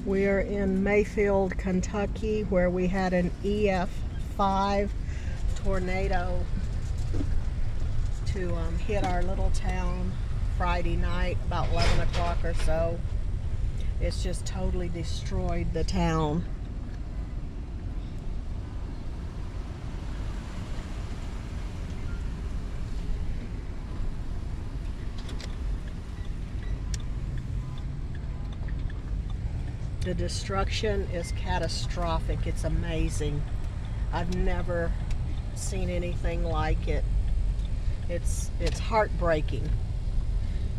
We are in Mayfield, Kentucky, where we had an EF5 tornado to hit our little town Friday night about 11 o'clock or so. It's just totally destroyed the town. The destruction is catastrophic. It's amazing. I've never seen anything like it. It's heartbreaking.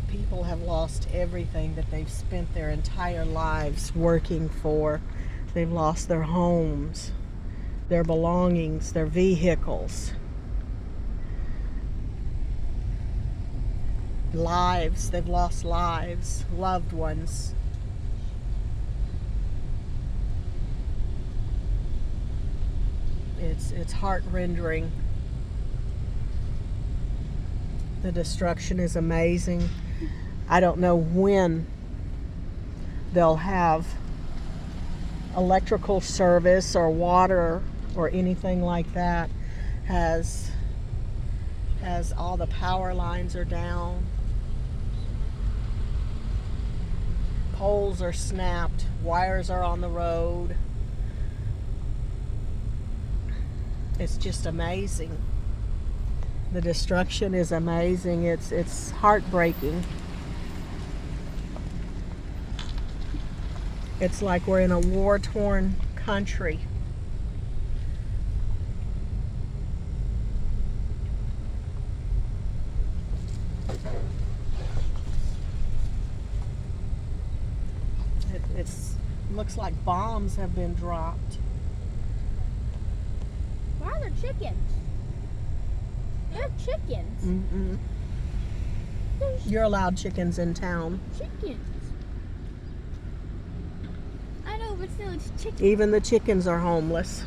People have lost everything that they've spent their entire lives working for. They've lost their homes, their belongings, their vehicles, lives. They've lost lives, loved ones. It's heart-rending. The destruction is amazing. I don't know when they'll have electrical service or water or anything like that. As all the power lines are down, poles are snapped, wires are on the road. It's just amazing. The destruction is amazing. It's heartbreaking. It's like we're in a war-torn country. It looks like bombs have been dropped. Why are there chickens? There are chickens. Mm-mm. You're allowed chickens in town. Chickens. I know, but still, it's chickens. Even the chickens are homeless.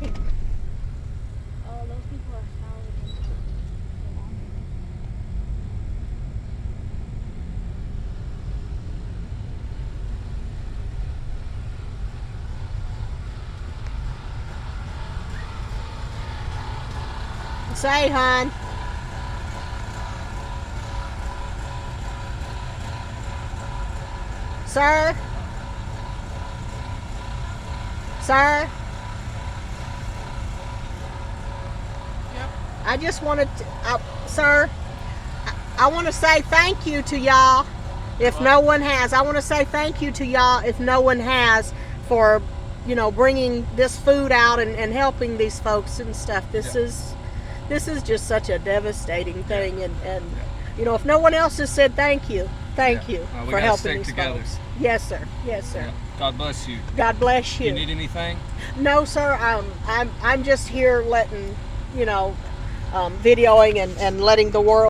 Oh, those people are salvaging. Say, hon. Sir? Sir? Yep. I just wanted to, sir, I want to say thank you to y'all if no one has. I want to say thank you to y'all if no one has for, bringing this food out and helping these folks and stuff. This is just such a devastating thing. And if no one else has said thank you Well, for helping these folks. Yes, sir. Yes, sir. Yeah. God bless you. God bless you. You need anything? No, sir. I'm just here letting, videoing and letting the world